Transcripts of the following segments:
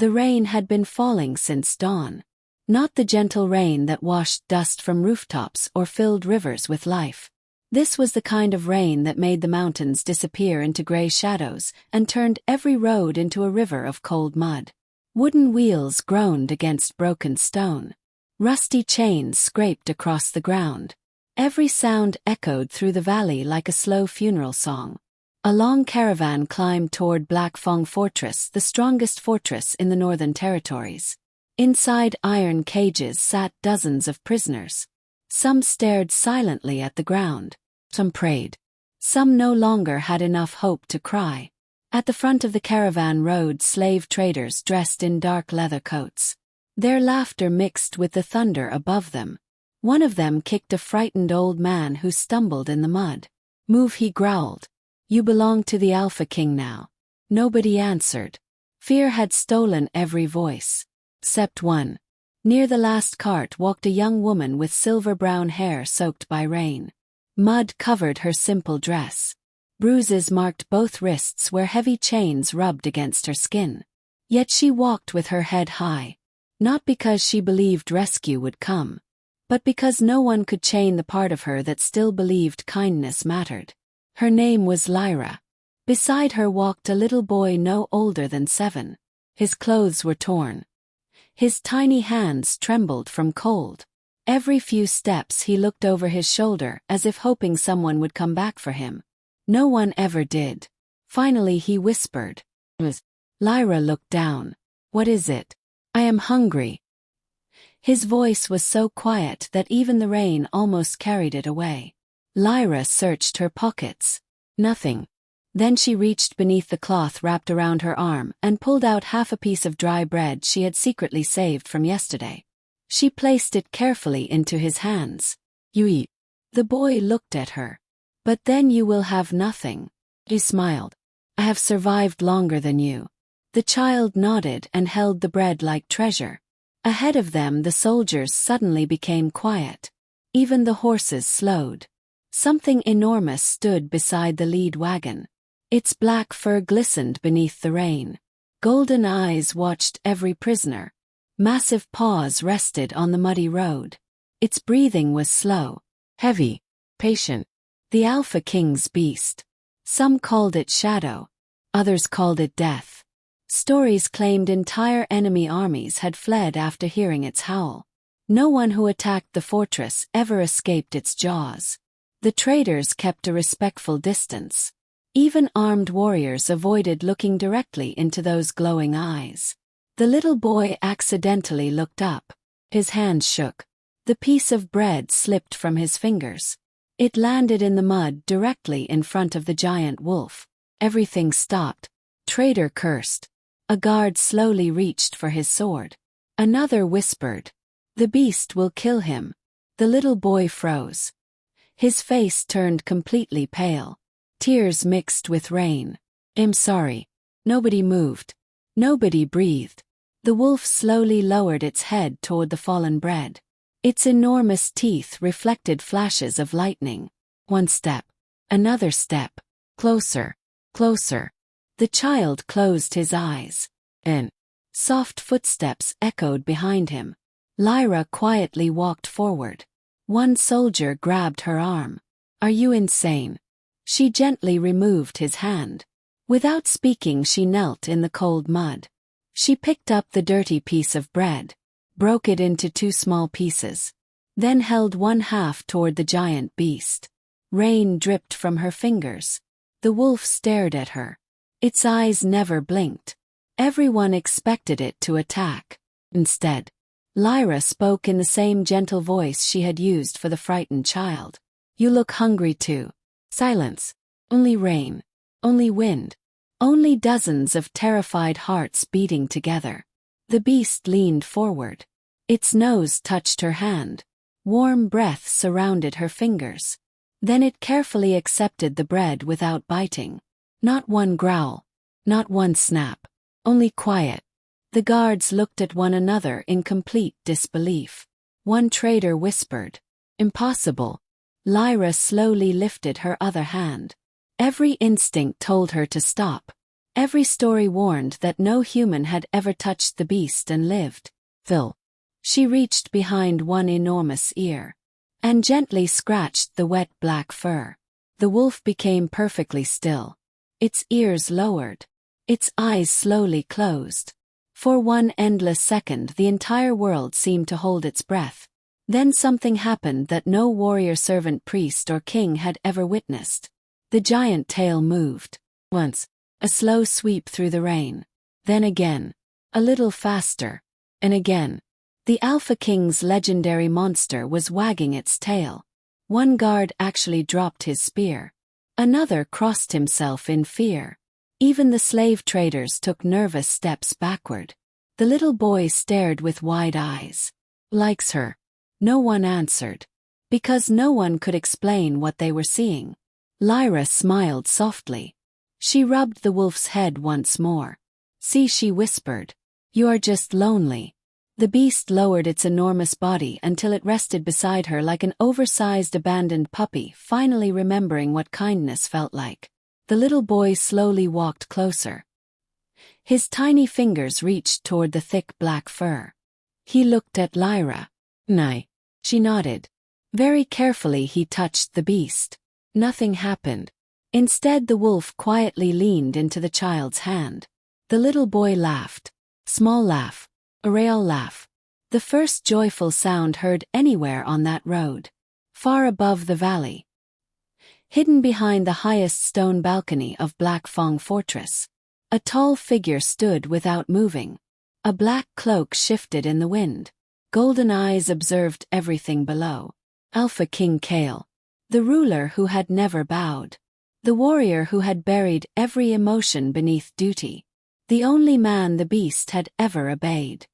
The rain had been falling since dawn. Not the gentle rain that washed dust from rooftops or filled rivers with life. This was the kind of rain that made the mountains disappear into gray shadows and turned every road into a river of cold mud. Wooden wheels groaned against broken stone. Rusty chains scraped across the ground. Every sound echoed through the valley like a slow funeral song. A long caravan climbed toward Black Fang Fortress, the strongest fortress in the Northern Territories. Inside iron cages sat dozens of prisoners. Some stared silently at the ground. Some prayed. Some no longer had enough hope to cry. At the front of the caravan rode slave traders dressed in dark leather coats. Their laughter mixed with the thunder above them. One of them kicked a frightened old man who stumbled in the mud. "Move," he growled. "You belong to the Alpha King now." Nobody answered. Fear had stolen every voice. Except one. Near the last cart walked a young woman with silver-brown hair soaked by rain. Mud covered her simple dress. Bruises marked both wrists where heavy chains rubbed against her skin. Yet she walked with her head high. Not because she believed rescue would come, but because no one could chain the part of her that still believed kindness mattered. Her name was Lyra. Beside her walked a little boy no older than 7. His clothes were torn. His tiny hands trembled from cold. Every few steps he looked over his shoulder as if hoping someone would come back for him. No one ever did. Finally he whispered. Lyra looked down. "What is it?" "I am hungry." His voice was so quiet that even the rain almost carried it away. Lyra searched her pockets. Nothing. Then she reached beneath the cloth wrapped around her arm and pulled out half a piece of dry bread she had secretly saved from yesterday. She placed it carefully into his hands. "You eat." The boy looked at her. "But then you will have nothing." He smiled. "I have survived longer than you." The child nodded and held the bread like treasure. Ahead of them the soldiers suddenly became quiet. Even the horses slowed. Something enormous stood beside the lead wagon. Its black fur glistened beneath the rain. Golden eyes watched every prisoner. Massive paws rested on the muddy road. Its breathing was slow, heavy, patient. The Alpha King's beast. Some called it Shadow. Others called it Death. Stories claimed entire enemy armies had fled after hearing its howl. No one who attacked the fortress ever escaped its jaws. The traders kept a respectful distance. Even armed warriors avoided looking directly into those glowing eyes. The little boy accidentally looked up. His hands shook. The piece of bread slipped from his fingers. It landed in the mud directly in front of the giant wolf. Everything stopped. Trader cursed. A guard slowly reached for his sword. Another whispered, "The beast will kill him." The little boy froze. His face turned completely pale. Tears mixed with rain. "I'm sorry." Nobody moved. Nobody breathed. The wolf slowly lowered its head toward the fallen bread. Its enormous teeth reflected flashes of lightning. One step. Another step. Closer. Closer. The child closed his eyes. And soft footsteps echoed behind him. Lyra quietly walked forward. One soldier grabbed her arm. "Are you insane?" She gently removed his hand. Without speaking, she knelt in the cold mud. She picked up the dirty piece of bread, broke it into 2 small pieces, then held one half toward the giant beast. Rain dripped from her fingers. The wolf stared at her. Its eyes never blinked. Everyone expected it to attack. Instead, Lyra spoke in the same gentle voice she had used for the frightened child. "You look hungry too." Silence. Only rain. Only wind. Only dozens of terrified hearts beating together. The beast leaned forward. Its nose touched her hand. Warm breath surrounded her fingers. Then it carefully accepted the bread without biting. Not one growl. Not one snap. Only quiet. The guards looked at one another in complete disbelief. One trader whispered, "Impossible." Lyra slowly lifted her other hand. Every instinct told her to stop. Every story warned that no human had ever touched the beast and lived. Phil. She reached behind one enormous ear and gently scratched the wet black fur. The wolf became perfectly still. Its ears lowered. Its eyes slowly closed. For one endless second the entire world seemed to hold its breath. Then something happened that no warrior, servant, priest or king had ever witnessed. The giant tail moved. Once, a slow sweep through the rain. Then again, a little faster. And again. The Alpha King's legendary monster was wagging its tail. One guard actually dropped his spear. Another crossed himself in fear. Even the slave traders took nervous steps backward. The little boy stared with wide eyes. Likes her. No one answered. Because no one could explain what they were seeing. Lyra smiled softly. She rubbed the wolf's head once more. See, she whispered. You are just lonely. The beast lowered its enormous body until it rested beside her like an oversized abandoned puppy, finally remembering what kindness felt like. The little boy slowly walked closer. His tiny fingers reached toward the thick black fur. He looked at Lyra. Nay. She nodded. Very carefully he touched the beast. Nothing happened. Instead the wolf quietly leaned into the child's hand. The little boy laughed. Small laugh. A real laugh. The first joyful sound heard anywhere on that road. Far above the valley. Hidden behind the highest stone balcony of Black Fang Fortress. A tall figure stood without moving. A black cloak shifted in the wind. Golden eyes observed everything below. Alpha King Kael. The ruler who had never bowed. The warrior who had buried every emotion beneath duty. The only man the beast had ever obeyed.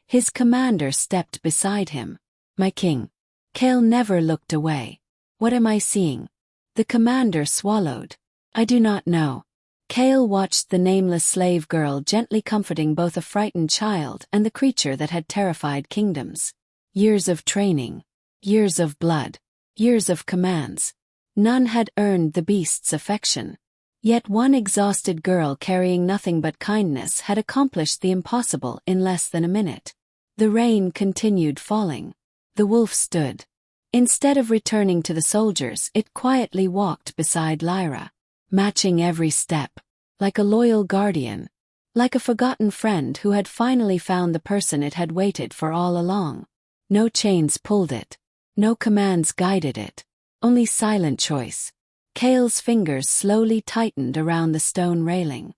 His commander stepped beside him. My king. Kael never looked away. What am I seeing? The commander swallowed. I do not know. Kael watched the nameless slave girl gently comforting both a frightened child and the creature that had terrified kingdoms. Years of training. Years of blood. Years of commands. None had earned the beast's affection. Yet one exhausted girl carrying nothing but kindness had accomplished the impossible in less than a minute. The rain continued falling. The wolf stood. Instead of returning to the soldiers, it quietly walked beside Lyra. Matching every step. Like a loyal guardian. Like a forgotten friend who had finally found the person it had waited for all along. No chains pulled it. No commands guided it. Only silent choice. Kael's fingers slowly tightened around the stone railing.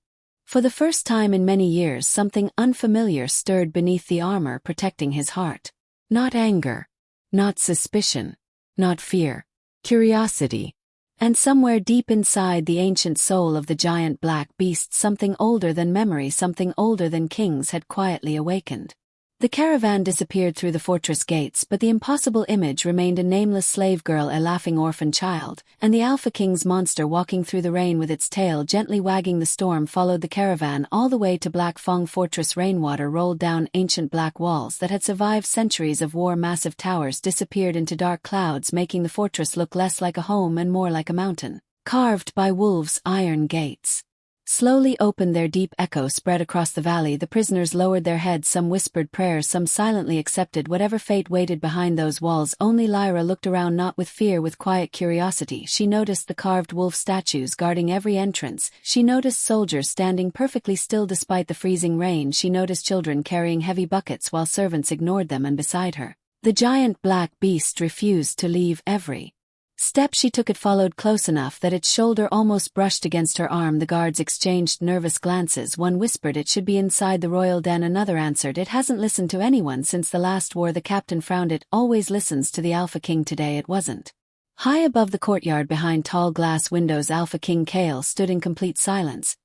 For the first time in many years something unfamiliar stirred beneath the armor protecting his heart. Not anger. Not suspicion. Not fear. Curiosity. And somewhere deep inside the ancient soul of the giant black beast something older than memory, something older than kings had quietly awakened. The caravan disappeared through the fortress gates, but the impossible image remained: a nameless slave girl, a laughing orphan child, and the Alpha King's monster walking through the rain with its tail gently wagging. The storm followed the caravan all the way to Black Fang Fortress. Rainwater rolled down ancient black walls that had survived centuries of war. Massive towers disappeared into dark clouds, making the fortress look less like a home and more like a mountain, carved by wolves' iron gates. Slowly opened, their deep echo spread across the valley. The prisoners lowered their heads, some whispered prayers, some silently accepted whatever fate waited behind those walls. Only Lyra looked around, not with fear, with quiet curiosity. She noticed the carved wolf statues guarding every entrance. She noticed soldiers standing perfectly still despite the freezing rain. She noticed children carrying heavy buckets while servants ignored them, and beside her, the giant black beast refused to leave. Every step she took, it followed close enough that its shoulder almost brushed against her arm. The guards exchanged nervous glances. One whispered it should be inside the royal den. Another answered it hasn't listened to anyone since the last war. The captain frowned. It always listens to the Alpha King. Today it wasn't. High above the courtyard behind tall glass windows, Alpha King Kael stood in complete silence.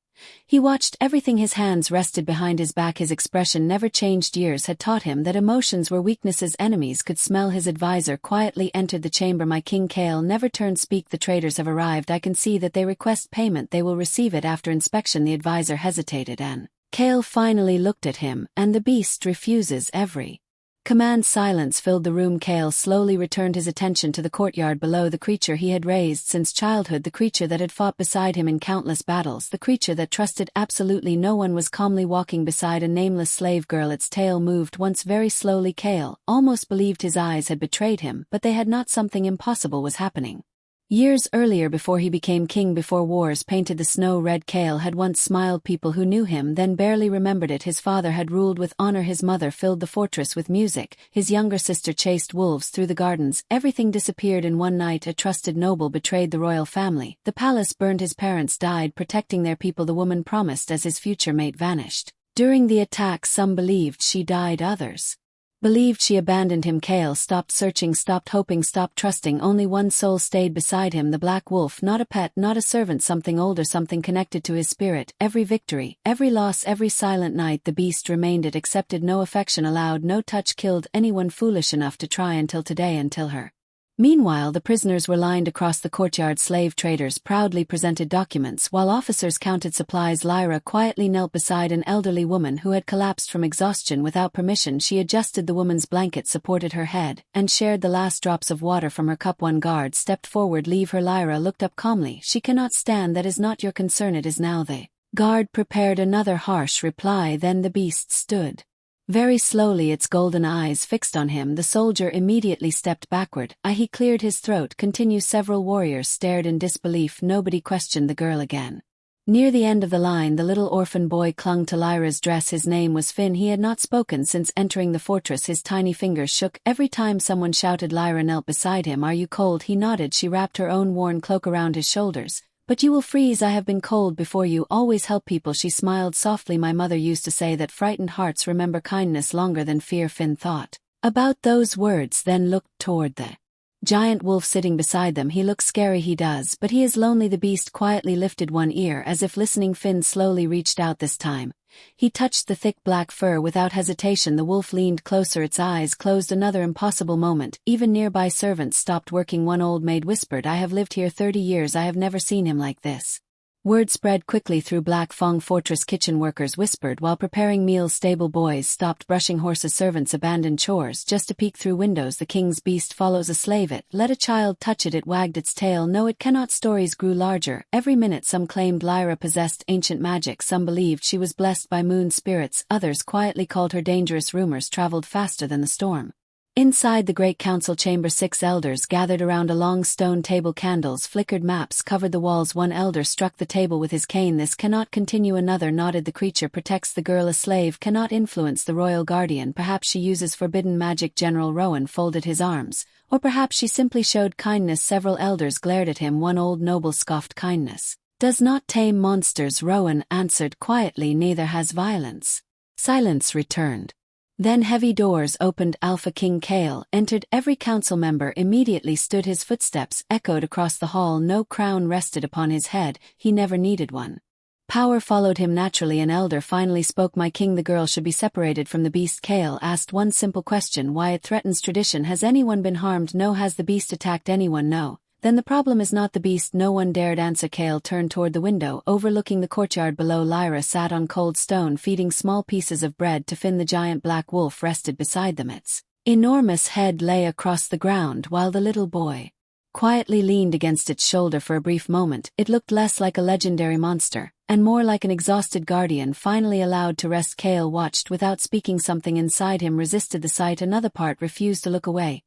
He watched everything. His hands rested behind his back. His expression never changed. Years had taught him that emotions were weaknesses. Enemies could smell. His advisor quietly entered the chamber. My King Kael, never turn. Speak. The traders have arrived. I can see that they request payment. They will receive it after inspection. The advisor hesitated, and Kael finally looked at him. And the beast refuses. Every Command silence filled the room. Kael slowly returned his attention to the courtyard below. The creature he had raised since childhood, the creature that had fought beside him in countless battles, the creature that trusted absolutely no one, was calmly walking beside a nameless slave girl. Its tail moved once very slowly. Kael almost believed his eyes had betrayed him, but they had not. Something impossible was happening. Years earlier, before he became king, before wars painted the snow red, Kael had once smiled. People who knew him then barely remembered it. His father had ruled with honor, his mother filled the fortress with music, his younger sister chased wolves through the gardens. Everything disappeared in one night. A trusted noble betrayed the royal family, the palace burned, his parents died protecting their people, the woman promised as his future mate vanished. During the attack, some believed she died, others believed she abandoned him. Kael stopped searching, stopped hoping, stopped trusting. Only one soul stayed beside him, the black wolf. Not a pet, not a servant, something older, something connected to his spirit. Every victory, every loss, every silent night, the beast remained. It accepted no affection, allowed no touch, killed anyone foolish enough to try, until today, until her. Meanwhile, the prisoners were lined across the courtyard. Slave traders proudly presented documents, while officers counted supplies. Lyra quietly knelt beside an elderly woman who had collapsed from exhaustion. Without permission, she adjusted the woman's blanket, supported her head, and shared the last drops of water from her cup. One guard stepped forward. Leave her. Lyra looked up calmly. She cannot stand. That is not your concern, it is now. The guard prepared another harsh reply. Then the beast stood very slowly, its golden eyes fixed on him. The soldier immediately stepped backward. He cleared his throat. Continue. Several warriors stared in disbelief. Nobody questioned the girl again. Near the end of the line, the little orphan boy clung to Lyra's dress. His name was Finn. He had not spoken since entering the fortress. His tiny fingers shook every time someone shouted. Lyra knelt beside him. Are you cold? He nodded. She wrapped her own worn cloak around his shoulders. But you will freeze. I have been cold before. You always help people. She smiled softly. My mother used to say that frightened hearts remember kindness longer than fear. Finn thought about those words, then looked toward the giant wolf sitting beside them. He looks scary. He does, but he is lonely. The beast quietly lifted one ear as if listening. Finn slowly reached out. This time he touched the thick black fur. Without hesitation, the wolf leaned closer. Its eyes closed. Another impossible moment. Even nearby servants stopped working. One old maid whispered, I have lived here 30 years. I have never seen him like this. Word spread quickly through Black Fang Fortress. Kitchen workers whispered while preparing meals. Stable boys stopped brushing horses. Servants abandoned chores just to peek through windows. The king's beast follows a slave. It let a child touch it. It wagged its tail. No, it cannot. Stories grew larger. Every minute some claimed Lyra possessed ancient magic. Some believed she was blessed by moon spirits. Others quietly called her dangerous. Rumors traveled faster than the storm. Inside the great council chamber, 6 elders gathered around a long stone table. Candles flickered, maps covered the walls. One elder struck the table with his cane. This cannot continue. Another nodded. The creature protects the girl. A slave cannot influence the royal guardian. Perhaps she uses forbidden magic. General Rowan folded his arms. Or perhaps she simply showed kindness. Several elders glared at him. One old noble scoffed. Kindness does not tame monsters. Rowan answered quietly, neither has violence. Silence returned. Then heavy doors opened. Alpha King Kael entered. Every council member immediately stood. His footsteps echoed across the hall. No crown rested upon his head. He never needed one. Power followed him naturally. An elder finally spoke. My king, the girl should be separated from the beast. Kael asked one simple question. Why? It threatens tradition. Has anyone been harmed? No. Has the beast attacked anyone? No. Then the problem is not the beast. No one dared answer. Kael turned toward the window overlooking the courtyard below. Lyra sat on cold stone feeding small pieces of bread to Finn. The giant black wolf rested beside them. Its enormous head lay across the ground while the little boy quietly leaned against its shoulder. For a brief moment, it looked less like a legendary monster and more like an exhausted guardian finally allowed to rest. Kael watched without speaking. Something inside him resisted the sight. Another part refused to look away.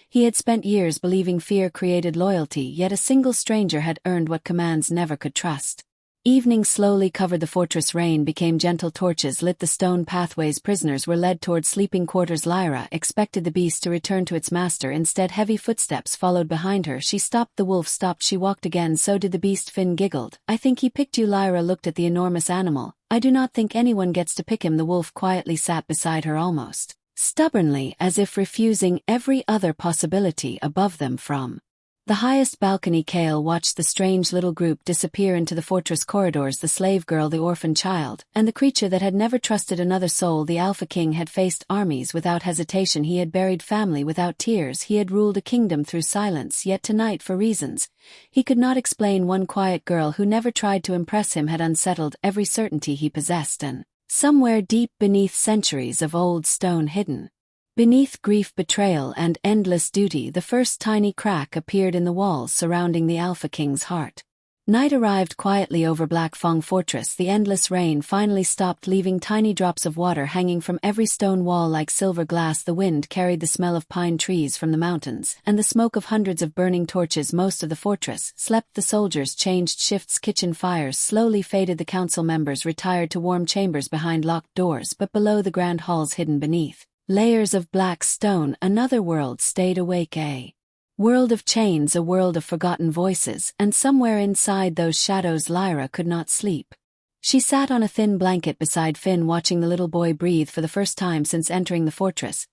He had spent years believing fear created loyalty, yet a single stranger had earned what commands never could trust. Evening slowly covered the fortress. Rain became gentle. Torches lit the stone pathways. Prisoners were led toward sleeping quarters. Lyra expected the beast to return to its master. Instead, heavy footsteps followed behind her. She stopped. The wolf stopped. She walked again. So did the beast. Finn giggled. I think he picked you. Lyra looked at the enormous animal. I do not think anyone gets to pick him. The wolf quietly sat beside her, almost stubbornly, as if refusing every other possibility above them. From the highest balcony, Kael watched the strange little group disappear into the fortress corridors. The slave girl, the orphan child, and the creature that had never trusted another soul. The Alpha King had faced armies without hesitation. He had buried family without tears. He had ruled a kingdom through silence. Yet tonight, for reasons he could not explain, one quiet girl who never tried to impress him had unsettled every certainty he possessed. And somewhere deep beneath centuries of old stone hidden Beneath grief, betrayal, and endless duty, the first tiny crack appeared in the walls surrounding the Alpha King's heart. Night arrived quietly over Black Fang Fortress. The endless rain finally stopped, leaving tiny drops of water hanging from every stone wall like silver glass. The wind carried the smell of pine trees from the mountains, and the smoke of hundreds of burning torches. Most of the fortress slept. The soldiers changed shifts. Kitchen fires slowly faded. The council members retired to warm chambers behind locked doors, but below the grand halls, hidden beneath layers of black stone, another world stayed awake. A world of chains, a world of forgotten voices, and somewhere inside those shadows Lyra could not sleep. She sat on a thin blanket beside Finn, watching the little boy breathe for the first time since entering the fortress.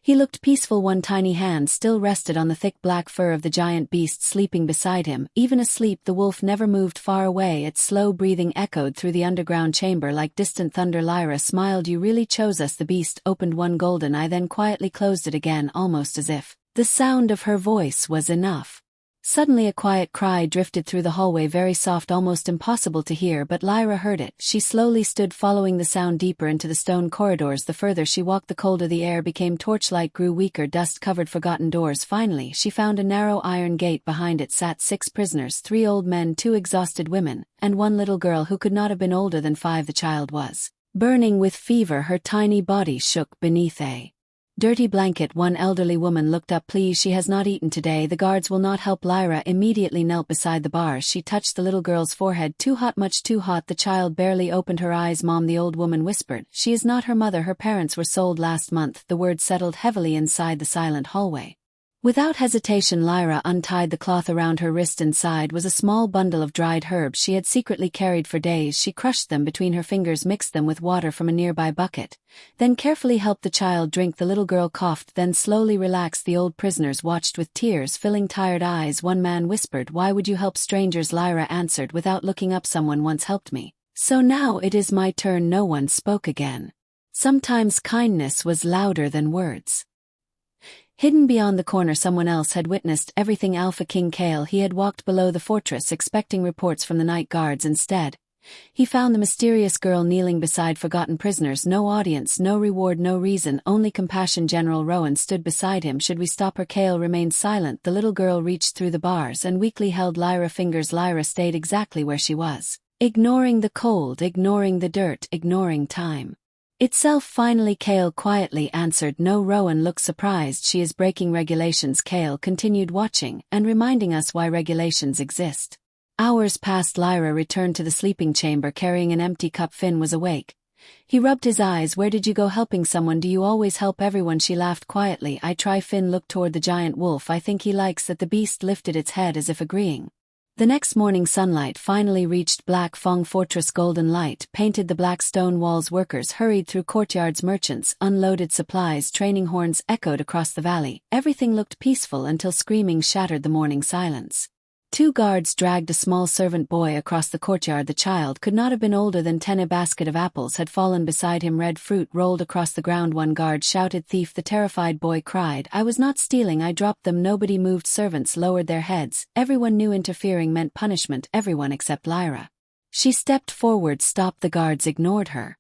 He looked peaceful. One tiny hand still rested on the thick black fur of the giant beast sleeping beside him. Even asleep, the wolf never moved. Far away, its slow breathing echoed through the underground chamber like distant thunder. Lyra smiled. "You really chose us." The beast opened one golden eye, then quietly closed it again, almost as if the sound of her voice was enough. Suddenly a quiet cry drifted through the hallway, very soft, almost impossible to hear, but Lyra heard it. She slowly stood, following the sound deeper into the stone corridors. The further she walked, the colder the air became. Torchlight grew weaker, dust-covered forgotten doors. Finally, she found a narrow iron gate. Behind it sat 6 prisoners, 3 old men, 2 exhausted women, and 1 little girl who could not have been older than 5. The child was burning with fever. Her tiny body shook beneath a dirty blanket. One elderly woman looked up. "Please, she has not eaten today. The guards will not help." Lyra immediately knelt beside the bars. She touched the little girl's forehead. "Too hot, much too hot." The child barely opened her eyes. "Mom," the old woman whispered. "She is not her mother. Her parents were sold last month." The word settled heavily inside the silent hallway. Without hesitation, Lyra untied the cloth around her wrist. Inside was a small bundle of dried herbs she had secretly carried for days. She crushed them between her fingers, mixed them with water from a nearby bucket, then carefully helped the child drink. The little girl coughed, then slowly relaxed. The old prisoners watched with tears filling tired eyes. One man whispered, "Why would you help strangers?" Lyra answered without looking up, "Someone once helped me, so now it is my turn." No one spoke again. Sometimes kindness was louder than words. Hidden beyond the corner, someone else had witnessed everything. Alpha King Kael. He had walked below the fortress, expecting reports from the night guards. Instead, he found the mysterious girl kneeling beside forgotten prisoners. No audience, no reward, no reason, only compassion. General Rowan stood beside him. "Should we stop her?" Kael remained silent. The little girl reached through the bars and weakly held Lyra's fingers. Lyra stayed exactly where she was, ignoring the cold, ignoring the dirt, ignoring time itself. Finally, Kael quietly answered, "No." Rowan looked surprised. "She is breaking regulations." Kael continued, watching and reminding us why regulations exist. Hours passed. Lyra returned to the sleeping chamber carrying an empty cup. Finn was awake. He rubbed his eyes. "Where did you go? Helping someone?" "Do you always help everyone?" She laughed quietly. "I try." Finn looked toward the giant wolf. "I think he likes that." The beast lifted its head as if agreeing. The next morning, sunlight finally reached Black Fang Fortress. Golden light painted the black stone walls. Workers hurried through courtyards. Merchants unloaded supplies. Training horns echoed across the valley. Everything looked peaceful until screaming shattered the morning silence. 2 guards dragged a small servant boy across the courtyard. The child could not have been older than 10. A basket of apples had fallen beside him. Red fruit rolled across the ground. One guard shouted, "Thief!" The terrified boy cried, "I was not stealing, I dropped them." Nobody moved. Servants lowered their heads. Everyone knew interfering meant punishment. Everyone except Lyra. She stepped forward. "Stop!" The guards ignored her.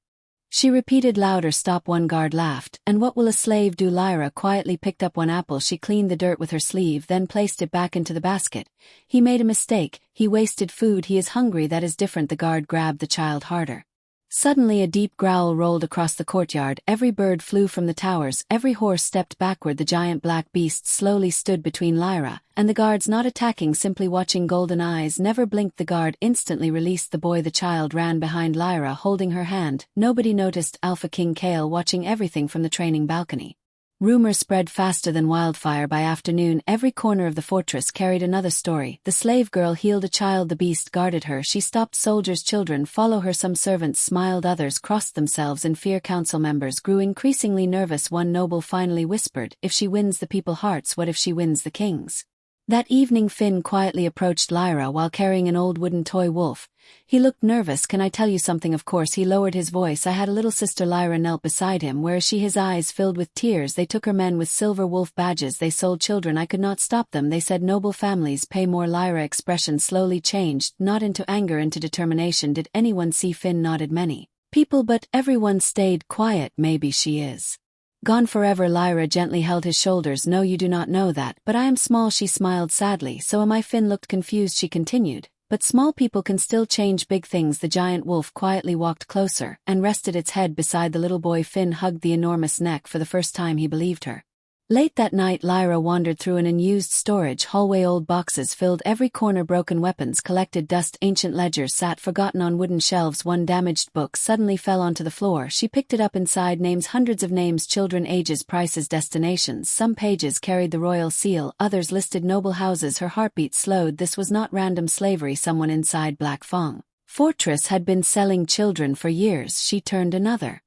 She repeated louder, "Stop!" One guard laughed. "And what will a slave do?" Lyra quietly picked up one apple. She cleaned the dirt with her sleeve, then placed it back into the basket. "He made a mistake. He wasted food. He is hungry." "That is different." The guard grabbed the child harder. Suddenly a deep growl rolled across the courtyard. Every bird flew from the towers. Every horse stepped backward. The giant black beast slowly stood between Lyra and the guards, not attacking, simply watching. Golden eyes never blinked. The guard instantly released the boy. The child ran behind Lyra, holding her hand. Nobody noticed Alpha King Kael watching everything from the training balcony. Rumor spread faster than wildfire. By afternoon, every corner of the fortress carried another story. The slave girl healed a child. The beast guarded her. She stopped soldiers' children follow her. Some servants smiled, others crossed themselves in fear. Council members grew increasingly nervous. One noble finally whispered, "If she wins the people's hearts, what if she wins the king's?" That evening, Finn quietly approached Lyra while carrying an old wooden toy wolf. He looked nervous. "Can I tell you something?" "Of course." He lowered his voice. "I had a little sister." Lyra knelt beside him. "Where is she?" His eyes filled with tears. "They took her men with silver wolf badges. They sold children. I could not stop them. They said noble families pay more." Lyra's expression slowly changed, not into anger, into determination. "Did anyone see?" Finn nodded. "Many people, but everyone stayed quiet." "Maybe she is Gone forever. Lyra gently held his shoulders. No, you do not know that, but I am small. She smiled sadly. So am I. Finn looked confused. She continued, but small people can still change big things. The giant wolf quietly walked closer and rested its head beside the little boy. Finn hugged the enormous neck. For the first time he believed her. Late that night, Lyra wandered through an unused storage hallway. Old boxes filled every corner. Broken weapons collected dust. Ancient ledgers sat forgotten on wooden shelves. One damaged book suddenly fell onto the floor. She picked it up. Inside, names, hundreds of names, children, ages, prices, destinations. Some pages carried the royal seal, others listed noble houses. Her heartbeat slowed. This was not random slavery. Someone inside Black Fang Fortress had been selling children for years. She turned another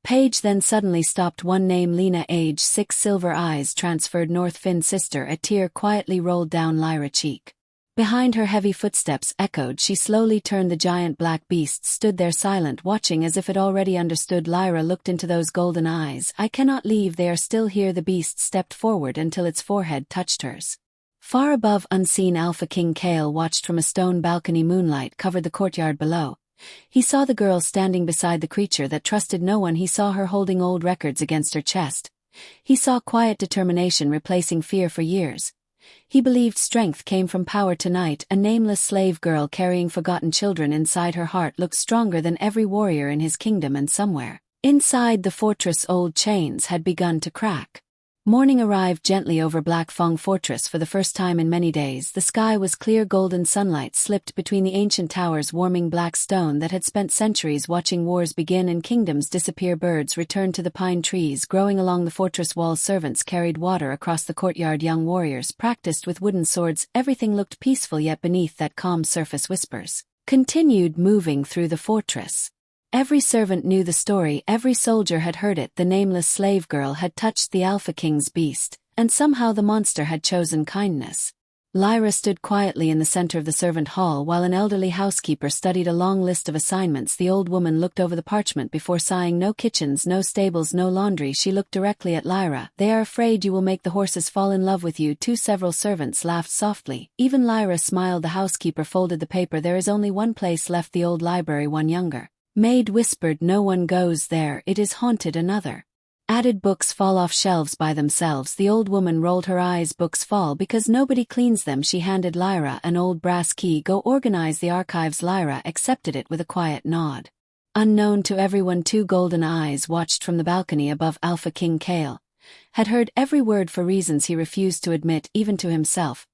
page, then suddenly stopped. One name, Lena, age 6, silver eyes transferred north. Finn's sister. A tear quietly rolled down Lyra's cheek. Behind her, heavy footsteps echoed. She slowly turned. The giant black beast stood there silent, watching as if it already understood. Lyra looked into those golden eyes. I cannot leave, they are still here. The beast stepped forward until its forehead touched hers. Far above, unseen, Alpha King Kael watched from a stone balcony. Moonlight covered the courtyard below. He saw the girl standing beside the creature that trusted no one. He saw her holding old records against her chest. He saw quiet determination replacing fear. For years he believed strength came from power. Tonight, a nameless slave girl carrying forgotten children inside her heart looked stronger than every warrior in his kingdom. And somewhere inside the fortress, old chains had begun to crack. Morning arrived gently over Black Fang Fortress. For the first time in many days, the sky was clear. Golden sunlight slipped between the ancient towers, warming black stone that had spent centuries watching wars begin and kingdoms disappear. Birds returned to the pine trees growing along the fortress walls. Servants carried water across the courtyard. Young warriors practiced with wooden swords. Everything looked peaceful, yet beneath that calm surface whispers continued moving through the fortress. Every servant knew the story, every soldier had heard it. The nameless slave girl had touched the Alpha King's beast, and somehow the monster had chosen kindness. Lyra stood quietly in the center of the servant hall while an elderly housekeeper studied a long list of assignments. The old woman looked over the parchment before sighing. No kitchens, no stables, no laundry. She looked directly at Lyra. They are afraid you will make the horses fall in love with you too. Several servants laughed softly. Even Lyra smiled. The housekeeper folded the paper. There is only one place left, the old library. One younger maid whispered, no one goes there, it is haunted. Another added, books fall off shelves by themselves. The old woman rolled her eyes. Books fall because nobody cleans them. She handed Lyra an old brass key. Go organize the archives. Lyra accepted it with a quiet nod. Unknown to everyone, two golden eyes watched from the balcony above. Alpha King Kael had heard every word for reasons he refused to admit, even to himself.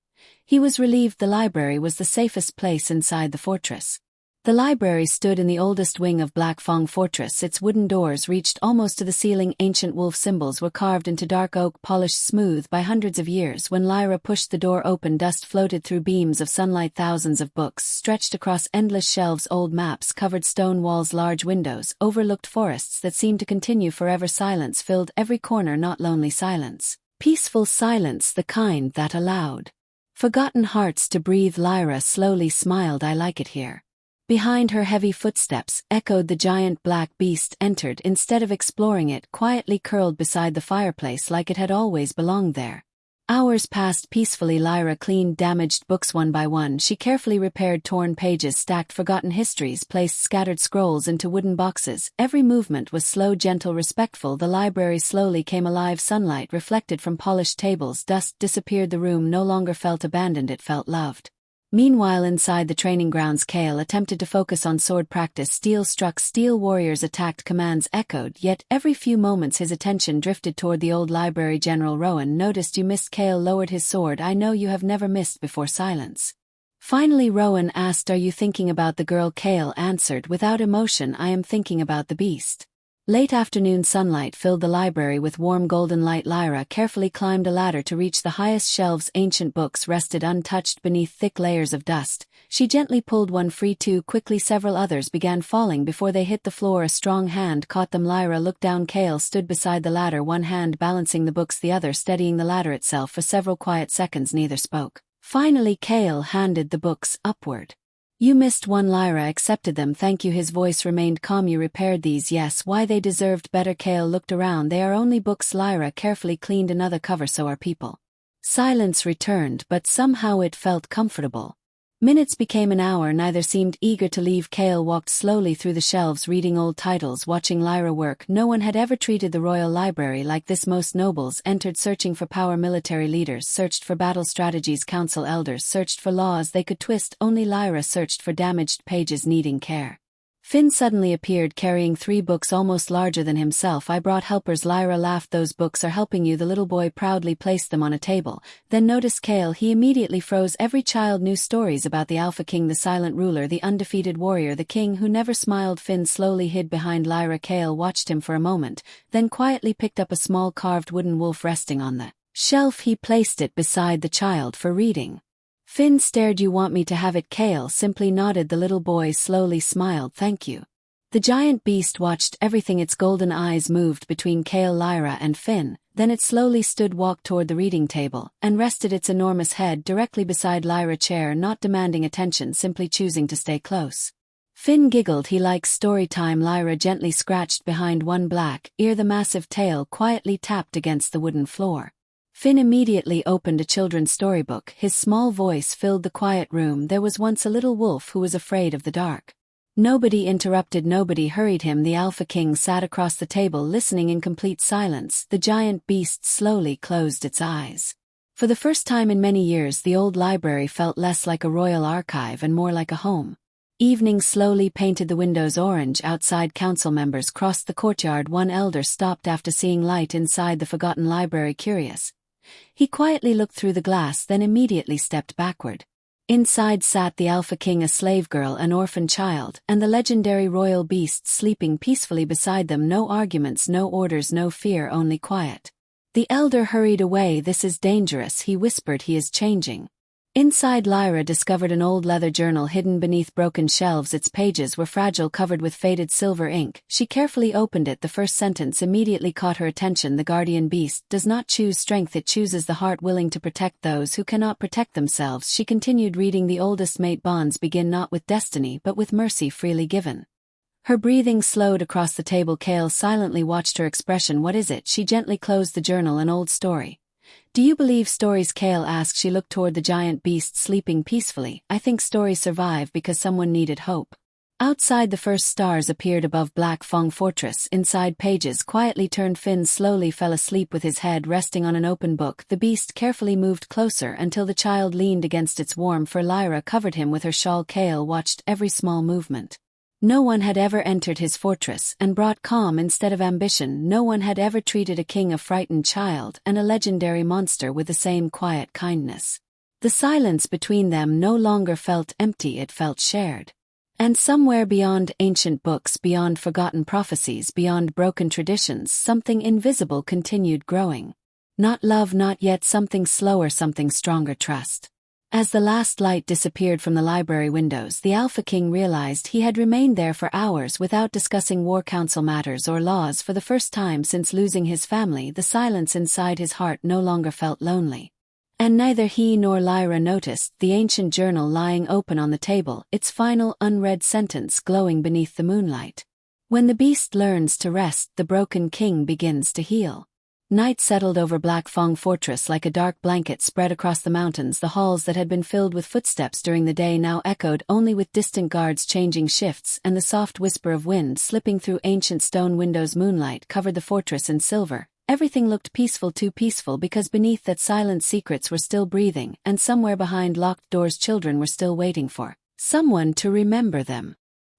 He was relieved. The library was the safest place inside the fortress. The library stood in the oldest wing of Black Fang Fortress. Its wooden doors reached almost to the ceiling. Ancient wolf symbols were carved into dark oak, polished smooth by hundreds of years. When Lyra pushed the door open, dust floated through beams of sunlight. Thousands of books stretched across endless shelves. Old maps covered stone walls. Large windows overlooked forests that seemed to continue forever. Silence filled every corner. Not lonely silence, peaceful silence, the kind that allowed forgotten hearts to breathe. Lyra slowly smiled. I like it here. Behind her, heavy footsteps echoed. The giant black beast entered. Instead of exploring, it quietly curled beside the fireplace like it had always belonged there. Hours passed peacefully. Lyra cleaned damaged books one by one. She carefully repaired torn pages, stacked forgotten histories, placed scattered scrolls into wooden boxes. Every movement was slow, gentle, respectful. The library slowly came alive. Sunlight reflected from polished tables. Dust disappeared. The room no longer felt abandoned, it felt loved. Meanwhile, inside the training grounds, Kael attempted to focus on sword practice. Steel struck, steel warriors attacked, commands echoed, yet every few moments his attention drifted toward the old library. General Rowan noticed you missed. Kael lowered his sword. I know you have never missed before. Silence. Finally Rowan asked, are you thinking about the girl? Kael answered without emotion, I am thinking about the beast. Late afternoon sunlight filled the library with warm golden light. Lyra carefully climbed a ladder to reach the highest shelves. Ancient books rested untouched beneath thick layers of dust. She gently pulled one free. Too quickly several others began falling before they hit the floor. A strong hand caught them. Lyra looked down. Kael stood beside the ladder, one hand balancing the books, the other steadying the ladder itself. For several quiet seconds neither spoke. Finally Kael handed the books upward. You missed one. Lyra accepted them. Thank you. His voice remained calm. You repaired these? Yes. Why, they deserved better. Kael looked around. They are only books. Lyra carefully cleaned another cover. So are people. Silence returned, but somehow it felt comfortable. Minutes became an hour, neither seemed eager to leave. Kael walked slowly through the shelves reading old titles, watching Lyra work. No one had ever treated the royal library like this. Most nobles entered searching for power, military leaders searched for battle strategies, council elders searched for laws they could twist. Only Lyra searched for damaged pages needing care. Finn suddenly appeared carrying 3 books almost larger than himself. I brought helpers. Lyra laughed. Those books are helping you. The little boy proudly placed them on a table, then noticed Kael. He immediately froze. Every child knew stories about the Alpha King, the silent ruler, the undefeated warrior, the king who never smiled. Finn slowly hid behind Lyra. Kael watched him for a moment, then quietly picked up a small carved wooden wolf resting on the shelf. He placed it beside the child for reading. Finn stared. You want me to have it? Kael simply nodded. The little boy slowly smiled. Thank you. The giant beast watched everything. Its golden eyes moved between Kael, Lyra, and Finn, then it slowly walked toward the reading table, and rested its enormous head directly beside Lyra's chair, not demanding attention, simply choosing to stay close. Finn giggled. He likes story time. Lyra gently scratched behind one black ear. The massive tail quietly tapped against the wooden floor. Finn immediately opened a children's storybook. His small voice filled the quiet room. There was once a little wolf who was afraid of the dark. Nobody interrupted, nobody hurried him. The Alpha King sat across the table listening in complete silence. The giant beast slowly closed its eyes. For the first time in many years, the old library felt less like a royal archive and more like a home. Evening slowly painted the windows orange. Outside, council members crossed the courtyard. One elder stopped after seeing light inside the forgotten library, curious. He quietly looked through the glass, then immediately stepped backward. Inside sat the Alpha King, a slave girl, an orphan child, and the legendary royal beast sleeping peacefully beside them. No arguments, no orders, no fear, only quiet. The elder hurried away. This is dangerous, he whispered. He is changing. Inside, Lyra discovered an old leather journal hidden beneath broken shelves. Its pages were fragile, covered with faded silver ink. She carefully opened it. The first sentence immediately caught her attention. The guardian beast does not choose strength, it chooses the heart, willing to protect those who cannot protect themselves. She continued reading. The oldest mate bonds begin not with destiny but with mercy freely given. Her breathing slowed across the table. Kael silently watched her expression. What is it? She gently closed the journal. An old story. Do you believe stories? Kael asked. She looked toward the giant beast sleeping peacefully. I think stories survive because someone needed hope. Outside, the first stars appeared above Black Fang Fortress. Inside, pages quietly turned. Finn slowly fell asleep with his head resting on an open book. The beast carefully moved closer until the child leaned against its warm fur. Lyra covered him with her shawl. Kael watched every small movement. No one had ever entered his fortress and brought calm instead of ambition. No one had ever treated a king, a frightened child, and a legendary monster with the same quiet kindness. The silence between them no longer felt empty, it felt shared. And somewhere beyond ancient books, beyond forgotten prophecies, beyond broken traditions, something invisible continued growing. Not love, not yet, something slower, something stronger, trust. As the last light disappeared from the library windows, the Alpha King realized he had remained there for hours without discussing war council matters or laws. For the first time since losing his family, the silence inside his heart no longer felt lonely. And neither he nor Lyra noticed the ancient journal lying open on the table, its final unread sentence glowing beneath the moonlight. When the beast learns to rest, the broken king begins to heal. Night settled over Black Fang Fortress like a dark blanket spread across the mountains. The halls that had been filled with footsteps during the day now echoed only with distant guards changing shifts and the soft whisper of wind slipping through ancient stone windows. Moonlight covered the fortress in silver. Everything looked peaceful, too peaceful, because beneath that silence secrets were still breathing, and somewhere behind locked doors children were still waiting for someone to remember them.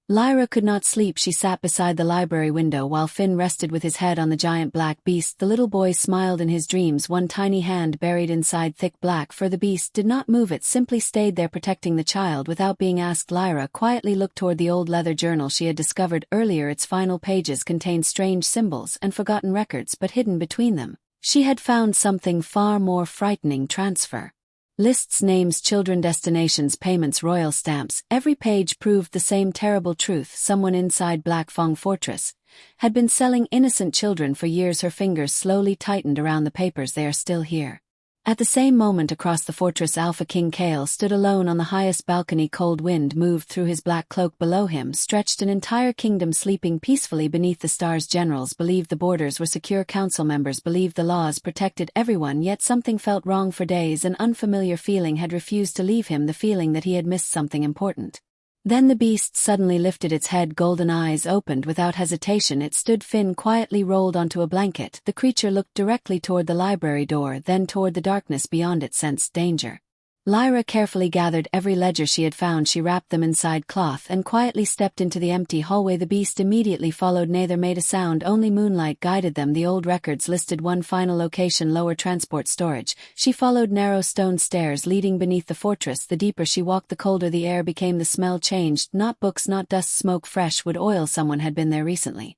Lyra could not sleep. She sat beside the library window while Finn rested with his head on the giant black beast. The little boy smiled in his dreams, one tiny hand buried inside thick black fur. The beast did not move, it simply stayed there protecting the child without being asked. Lyra quietly looked toward the old leather journal she had discovered earlier. Its final pages contained strange symbols and forgotten records, but hidden between them, she had found something far more frightening: transfer lists, names, children, destinations, payments, royal stamps. Every page proved the same terrible truth: someone inside Black Fang Fortress had been selling innocent children for years. Her fingers slowly tightened around the papers. They are still here. At the same moment across the fortress Alpha King Kael stood alone on the highest balcony. Cold wind moved through his black cloak. Below him stretched an entire kingdom sleeping peacefully beneath the stars. Generals believed the borders were secure, council members believed the laws protected everyone, yet something felt wrong. For days an unfamiliar feeling had refused to leave him, the feeling that he had missed something important. Then the beast suddenly lifted its head, golden eyes opened without hesitation. It stood, fin quietly rolled onto a blanket. The creature looked directly toward the library door, then toward the darkness beyond it, sensed danger. Lyra carefully gathered every ledger she had found. She wrapped them inside cloth and quietly stepped into the empty hallway. The beast immediately followed, neither made a sound, only moonlight guided them. The old records listed one final location, lower transport storage. She followed narrow stone stairs leading beneath the fortress. The deeper she walked, the colder the air became. The smell changed, not books, not dust, smoke, fresh wood, oil. Someone had been there recently.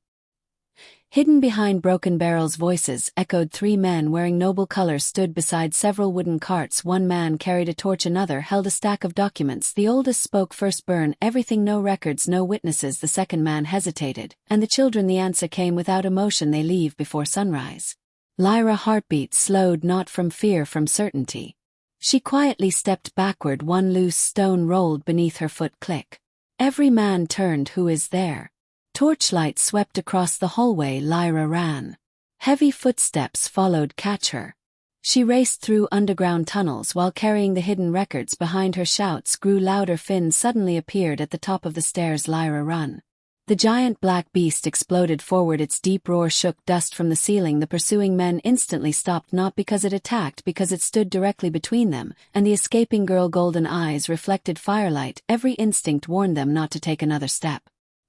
Hidden behind broken barrels, voices echoed. 3 men wearing noble colors stood beside several wooden carts. One man carried a torch, another held a stack of documents. The oldest spoke first. Burn everything, no records, no witnesses. The second man hesitated. And the children? The answer came without emotion. They leave before sunrise. Lyra heartbeat slowed, not from fear, from certainty. She quietly stepped backward. One loose stone rolled beneath her foot. Click. Every man turned. Who is there? Torchlight swept across the hallway. Lyra ran. Heavy footsteps followed. Catch her. She raced through underground tunnels while carrying the hidden records behind her. Shouts grew louder. Finn suddenly appeared at the top of the stairs. Lyra, run. The giant black beast exploded forward. Its deep roar shook dust from the ceiling. The pursuing men instantly stopped, not because it attacked, because it stood directly between them, and the escaping girl, golden eyes reflected firelight. Every instinct warned them not to take another step.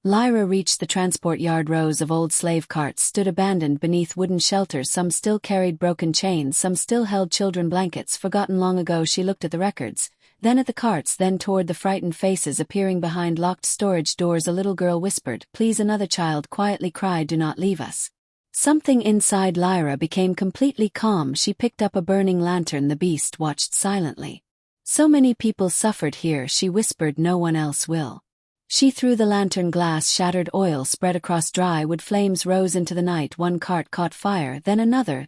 Lyra reached the transport yard. Rows of old slave carts stood abandoned beneath wooden shelters. Some still carried broken chains, some still held children blankets forgotten long ago. She looked at the records, then at the carts, then toward the frightened faces appearing behind locked storage doors. A little girl whispered, "Please." Another child quietly cried, "Do not leave us." Something inside Lyra became completely calm. She picked up a burning lantern. The beast watched silently. "So many people suffered here," she whispered. "No one else will." She threw the lantern. Glass shattered, oil spread across dry wood. Flames rose into the night. One cart caught fire, then another.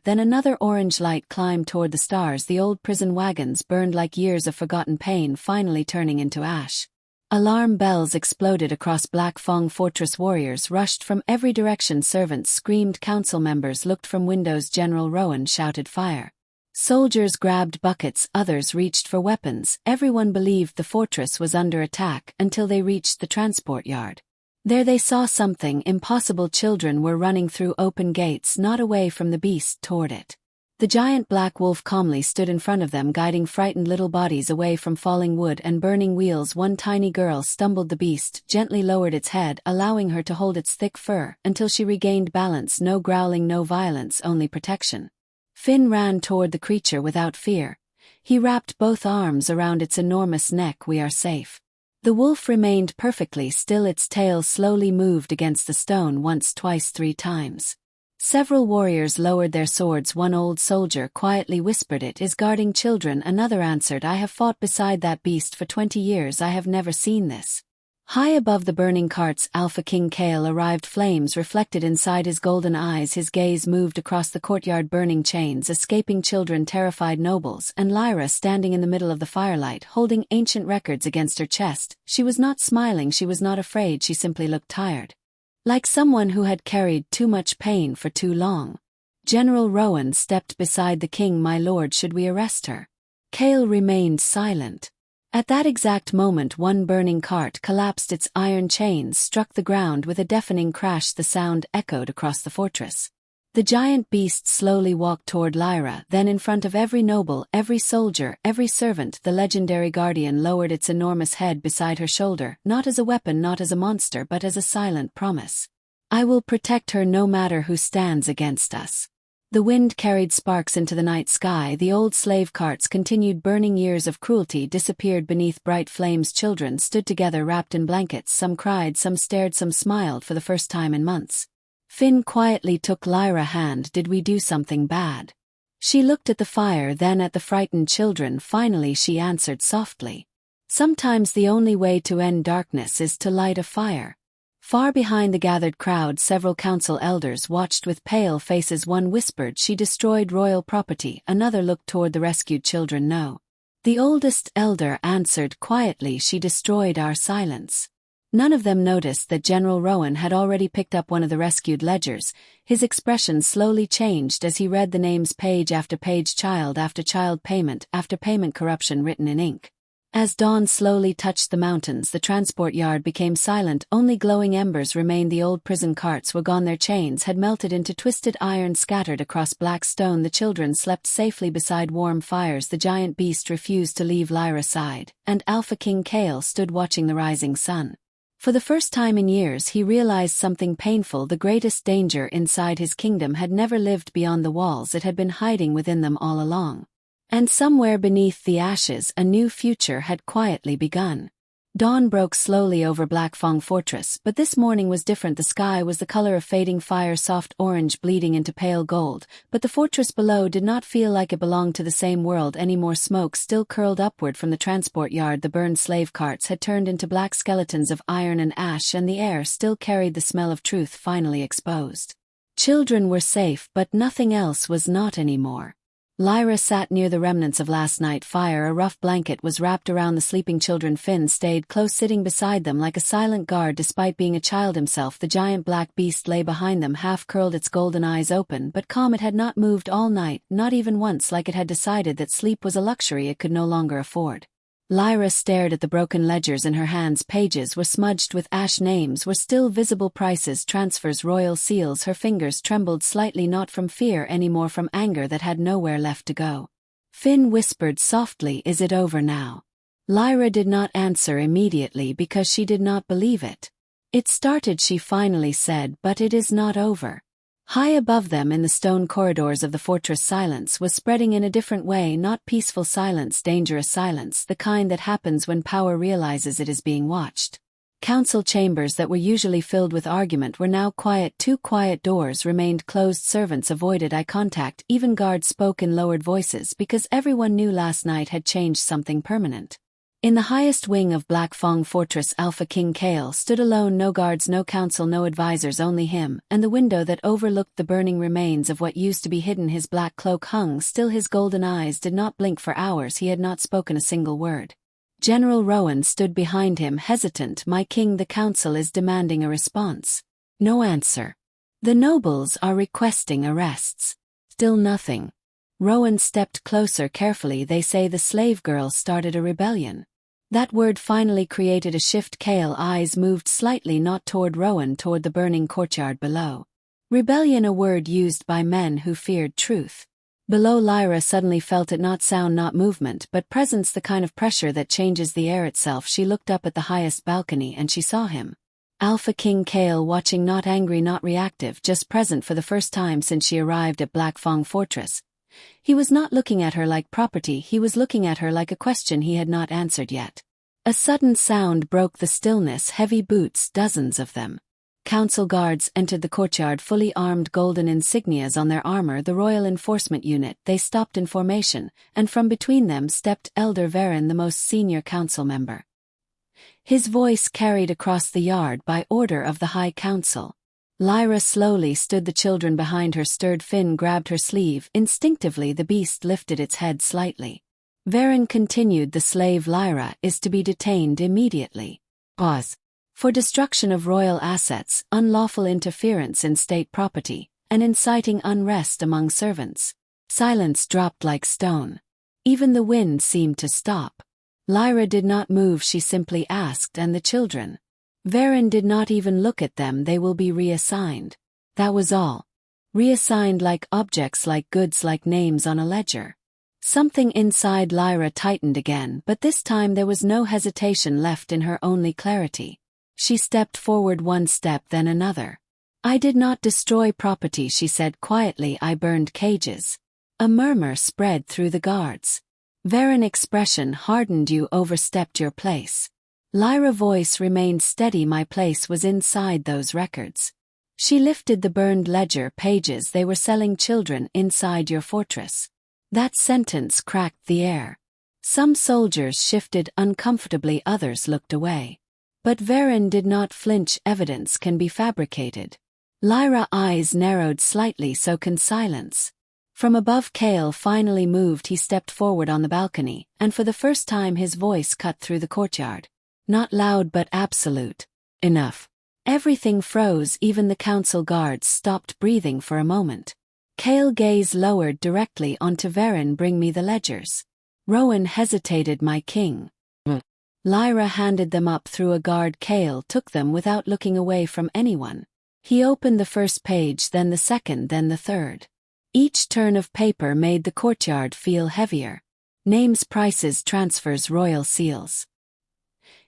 Orange light climbed toward the stars. The old prison wagons burned like years of forgotten pain, finally turning into ash. Alarm bells exploded across Black Fang Fortress. Warriors rushed from every direction. Servants screamed. Council members looked from windows. General Rowan shouted, "Fire." Soldiers grabbed buckets, others reached for weapons. Everyone believed the fortress was under attack until they reached the transport yard. There they saw something impossible. Children were running through open gates, not away from the beast, toward it. The giant black wolf calmly stood in front of them, guiding frightened little bodies away from falling wood and burning wheels. One tiny girl stumbled. The beast gently lowered its head, allowing her to hold its thick fur until she regained balance. No growling, no violence, only protection. Finn ran toward the creature without fear. He wrapped both arms around its enormous neck. "We are safe." The wolf remained perfectly still. Its tail slowly moved against the stone once, twice, 3 times. Several warriors lowered their swords. One old soldier quietly whispered, "It is guarding children." Another answered, "I have fought beside that beast for 20 years. I have never seen this." High above the burning carts, Alpha King Kael arrived. Flames reflected inside his golden eyes. His gaze moved across the courtyard. Burning chains, escaping children, terrified nobles, and Lyra standing in the middle of the firelight, holding ancient records against her chest. She was not smiling, she was not afraid, she simply looked tired. Like someone who had carried too much pain for too long. General Rowan stepped beside the king. "My lord, should we arrest her?" Kael remained silent. At that exact moment, one burning cart collapsed. Its iron chains struck the ground with a deafening crash. The sound echoed across the fortress. The giant beast slowly walked toward Lyra, then in front of every noble, every soldier, every servant. The legendary guardian lowered its enormous head beside her shoulder, not as a weapon, not as a monster, but as a silent promise. "I will protect her no matter who stands against us." The wind carried sparks into the night sky. The old slave carts continued burning. Years of cruelty disappeared beneath bright flames. Children stood together wrapped in blankets. Some cried, some stared, some smiled for the first time in months. Finn quietly took Lyra's hand. "Did we do something bad?" She looked at the fire, then at the frightened children. Finally she answered softly. "Sometimes the only way to end darkness is to light a fire." Far behind the gathered crowd, several council elders watched with pale faces. One whispered, "She destroyed royal property." Another looked toward the rescued children. "No." The oldest elder answered quietly, "She destroyed our silence." None of them noticed that General Rowan had already picked up one of the rescued ledgers. His expression slowly changed as he read the names page after page, child after child, payment after payment, corruption written in ink. As dawn slowly touched the mountains, the transport yard became silent. Only glowing embers remained. The old prison carts were gone. Their chains had melted into twisted iron scattered across black stone. The children slept safely beside warm fires. The giant beast refused to leave Lyra's side, and Alpha King Kael stood watching the rising sun. For the first time in years he realized something painful. The greatest danger inside his kingdom had never lived beyond the walls. It had been hiding within them all along. And somewhere beneath the ashes, a new future had quietly begun. Dawn broke slowly over Black Fang Fortress, but this morning was different. The sky was the color of fading fire, soft orange bleeding into pale gold, but the fortress below did not feel like it belonged to the same world anymore. Smoke still curled upward from the transport yard. The burned slave carts had turned into black skeletons of iron and ash, and the air still carried the smell of truth finally exposed. Children were safe, but nothing else was not anymore. Lyra sat near the remnants of last night's fire. A rough blanket was wrapped around the sleeping children. Finn stayed close, sitting beside them like a silent guard. Despite being a child himself, the giant black beast lay behind them, half curled, its golden eyes open but calm. It had not moved all night, not even once, like it had decided that sleep was a luxury it could no longer afford. Lyra stared at the broken ledgers in her hands. Pages were smudged with ash. Names were still visible, prices, transfers, royal seals. Her fingers trembled slightly, not from fear anymore, from anger that had nowhere left to go. Finn whispered softly, "Is it over now?" Lyra did not answer immediately because she did not believe it. "It started," she finally said, "but it is not over." High above them in the stone corridors of the fortress, silence was spreading in a different way. Not peaceful silence, dangerous silence, the kind that happens when power realizes it is being watched. Council chambers that were usually filled with argument were now quiet. Two quiet doors remained closed. Servants avoided eye contact. Even guards spoke in lowered voices because everyone knew last night had changed something permanent. In the highest wing of Black Fang Fortress, Alpha King Kael stood alone. No guards, no council, no advisors, only him, and the window that overlooked the burning remains of what used to be hidden. His black cloak hung still. His golden eyes did not blink. For hours he had not spoken a single word. General Rowan stood behind him, hesitant. "My king, the council is demanding a response." No answer. "The nobles are requesting arrests." Still nothing. Rowan stepped closer carefully. "They say the slave girl started a rebellion." That word finally created a shift. Kael's eyes moved slightly, not toward Rowan, toward the burning courtyard below. Rebellion, a word used by men who feared truth. Below, Lyra suddenly felt it, not sound, not movement, but presence, the kind of pressure that changes the air itself. She looked up at the highest balcony and she saw him. Alpha King Kael, watching, not angry, not reactive, just present. For the first time since she arrived at Black Fang Fortress, he was not looking at her like property. He was looking at her like a question he had not answered yet. A sudden sound broke the stillness. Heavy boots, dozens of them. Council guards entered the courtyard, fully armed, golden insignias on their armor, the royal enforcement unit. They stopped in formation, and from between them stepped Elder Varen, the most senior council member. His voice carried across the yard, "By order of the High Council." Lyra slowly stood. The children behind her stirred. Finn grabbed her sleeve. Instinctively the beast lifted its head slightly. Varen continued, "The slave Lyra is to be detained immediately. Pause. For destruction of royal assets, unlawful interference in state property, and inciting unrest among servants." Silence dropped like stone. Even the wind seemed to stop. Lyra did not move. She simply asked, "And the children?" Varen did not even look at them. "They will be reassigned." That was all. Reassigned, like objects, like goods, like names on a ledger. Something inside Lyra tightened again, but this time there was no hesitation left in her, only clarity. She stepped forward, one step, then another. "I did not destroy property," she said quietly. "I burned cages." A murmur spread through the guards. Varen's expression hardened. "You overstepped your place." Lyra's voice remained steady. "My place was inside those records." She lifted the burned ledger pages. "They were selling children inside your fortress." That sentence cracked the air. Some soldiers shifted uncomfortably, others looked away. But Varen did not flinch. Evidence can be fabricated. Lyra's eyes narrowed slightly. So can silence. From above, Kael finally moved. He stepped forward on the balcony, and for the first time his voice cut through the courtyard. Not loud but absolute. Enough. Everything froze. Even the council guards stopped breathing for a moment. Kael's gaze lowered directly onto Varen. Bring me the ledgers. Rowan hesitated. My king. Lyra handed them up through a guard. Kael took them without looking away from anyone. He opened the first page, then the second, then the third. Each turn of paper made the courtyard feel heavier. Names, prices, transfers, royal seals.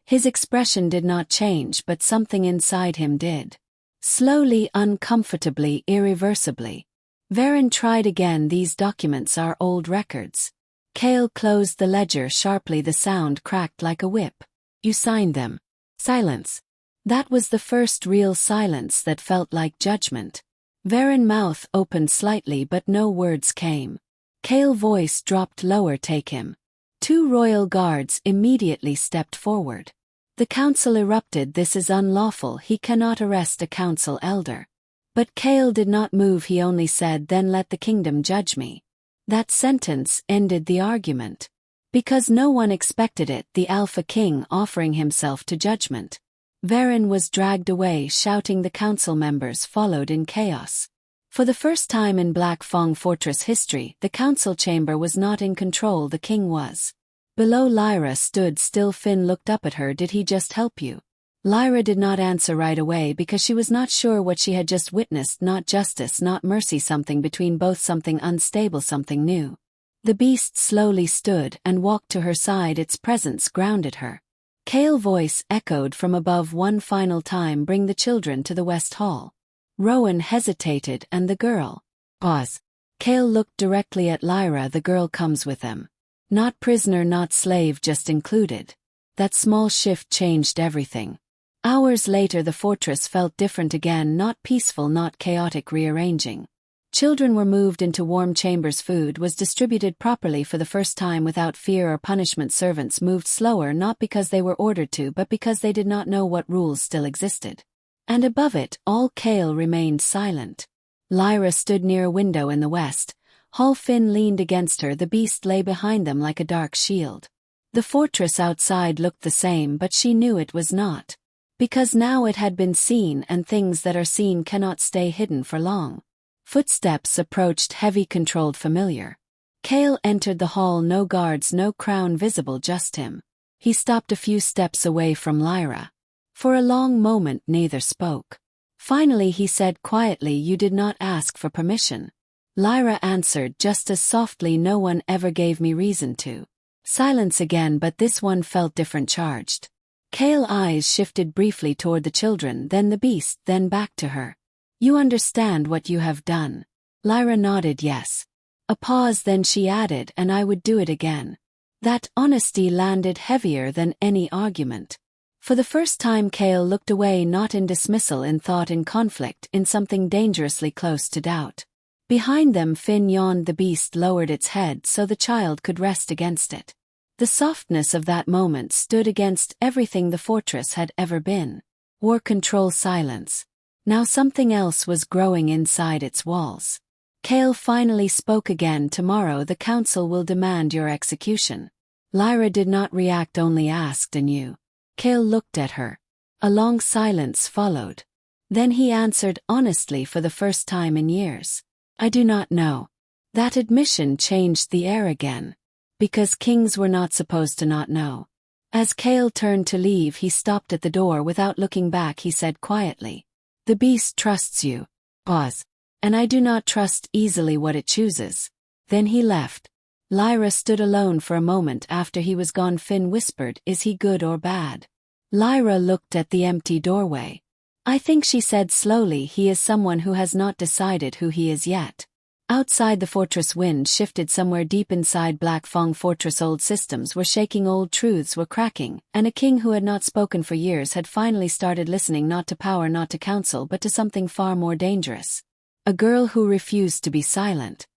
His expression did not change, but something inside him did. Slowly, uncomfortably, irreversibly. Varen tried again. These documents are old records. Kael closed the ledger sharply. The sound cracked like a whip. You signed them. Silence. That was the first real silence that felt like judgment. Varen's mouth opened slightly but no words came. Kael's voice dropped lower. Take him. Two royal guards immediately stepped forward. The council erupted. This is unlawful. He cannot arrest a council elder. But Kael did not move. He only said, then let the kingdom judge me. That sentence ended the argument. Because no one expected it, the Alpha King offering himself to judgment. Varen was dragged away, shouting. The council members followed in chaos. For the first time in Black Fang Fortress history, the council chamber was not in control. The king was. Below, Lyra stood still. Finn looked up at her. Did he just help you? Lyra did not answer right away because she was not sure what she had just witnessed. Not justice, not mercy, something between both, something unstable, something new. The beast slowly stood and walked to her side. Its presence grounded her. Kael's voice echoed from above one final time. Bring the children to the West Hall. Rowan hesitated, and the girl. Pause. Kael looked directly at Lyra. The girl comes with them. Not prisoner, not slave, just included. That small shift changed everything. Hours later the fortress felt different again. Not peaceful, not chaotic. Rearranging. Children were moved into warm chambers. Food was distributed properly for the first time without fear or punishment. Servants moved slower, not because they were ordered to, but because they did not know what rules still existed. And above it all, Kael remained silent. Lyra stood near a window in the west hall. Finn leaned against her. The beast lay behind them like a dark shield. The fortress outside looked the same, but she knew it was not. Because now it had been seen, and things that are seen cannot stay hidden for long. Footsteps approached, heavy, controlled, familiar. Kael entered the hall. No guards, no crown visible, just him. He stopped a few steps away from Lyra. For a long moment neither spoke. Finally he said quietly, you did not ask for permission. Lyra answered just as softly, no one ever gave me reason to. Silence again, but this one felt different, charged. Kael's eyes shifted briefly toward the children, then the beast, then back to her. You understand what you have done? Lyra nodded yes. A pause, then she added, and I would do it again. That honesty landed heavier than any argument. For the first time Kael looked away, not in dismissal, in thought, in conflict, in something dangerously close to doubt. Behind them Finn yawned. The beast lowered its head so the child could rest against it. The softness of that moment stood against everything the fortress had ever been. War, control, silence. Now something else was growing inside its walls. Kael finally spoke again. Tomorrow the council will demand your execution. Lyra did not react, only asked, and you? Kael looked at her. A long silence followed. Then he answered honestly for the first time in years. I do not know. That admission changed the air again. Because kings were not supposed to not know. As Kael turned to leave, he stopped at the door. Without looking back he said quietly. The beast trusts you. Pause. And I do not trust easily what it chooses. Then he left. Lyra stood alone for a moment. After he was gone, Finn whispered, is he good or bad? Lyra looked at the empty doorway. I think, she said slowly, he is someone who has not decided who he is yet. Outside the fortress, wind shifted somewhere deep inside Black Fang Fortress. Old systems were shaking, old truths were cracking, and a king who had not spoken for years had finally started listening, not to power, not to counsel, but to something far more dangerous. A girl who refused to be silent.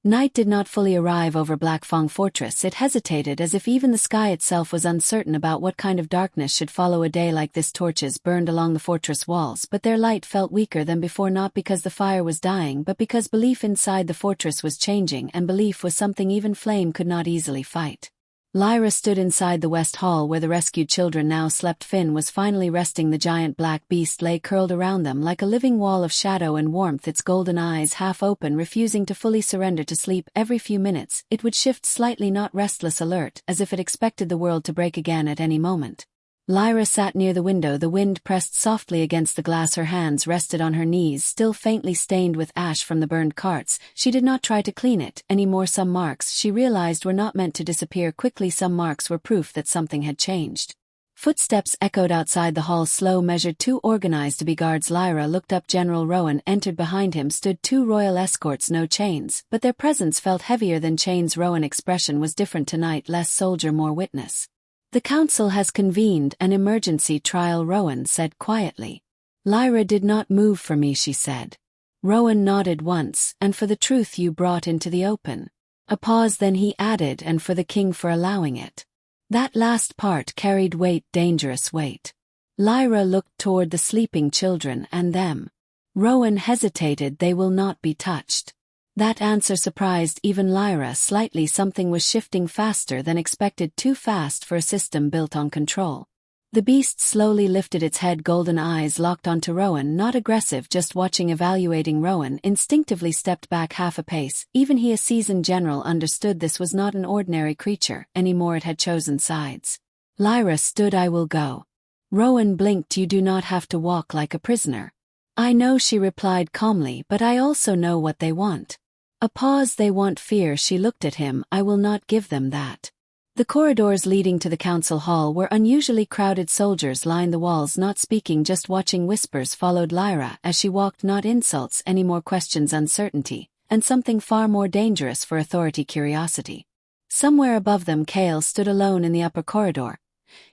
Night did not fully arrive over Black Fang Fortress. It hesitated as if even the sky itself was uncertain about what kind of darkness should follow a day like this. Torches burned along the fortress walls, but their light felt weaker than before, not because the fire was dying but because belief inside the fortress was changing, and belief was something even flame could not easily fight. Lyra stood inside the west hall where the rescued children now slept. Finn was finally resting. The giant black beast lay curled around them like a living wall of shadow and warmth, its golden eyes half open, refusing to fully surrender to sleep. Every few minutes, it would shift slightly, not restless, alert, as if it expected the world to break again at any moment. Lyra sat near the window. The wind pressed softly against the glass. Her hands rested on her knees, still faintly stained with ash from the burned carts. She did not try to clean it anymore. Some marks, she realized, were not meant to disappear quickly. Some marks were proof that something had changed. Footsteps echoed outside the hall, slow, measured, too organized to be guards. Lyra looked up. General Rowan entered. Behind him stood 2 royal escorts, no chains, but their presence felt heavier than chains. Rowan's expression was different tonight, less soldier, more witness. "The council has convened an emergency trial," Rowan said quietly. "Lyra did not move for me," she said. Rowan nodded once. "And for the truth you brought into the open." A pause, then he added, "And for the king for allowing it." That last part carried weight, dangerous weight. Lyra looked toward the sleeping children. "And them?" Rowan hesitated. "They will not be touched." That answer surprised even Lyra slightly. Something was shifting faster than expected, too fast for a system built on control. The beast slowly lifted its head, golden eyes locked onto Rowan, not aggressive, just watching, evaluating. Rowan instinctively stepped back half a pace. Even he, a seasoned general, understood this was not an ordinary creature anymore. It had chosen sides. Lyra stood. "I will go." Rowan blinked. "You do not have to walk like a prisoner." "I know," she replied calmly, "but I also know what they want." A pause. "They want fear." She looked at him. "I will not give them that." The corridors leading to the council hall were unusually crowded. Soldiers lined the walls, not speaking, just watching. Whispers followed Lyra as she walked, not insults anymore, questions, uncertainty, and something far more dangerous for authority, curiosity. Somewhere above them, Kael stood alone in the upper corridor.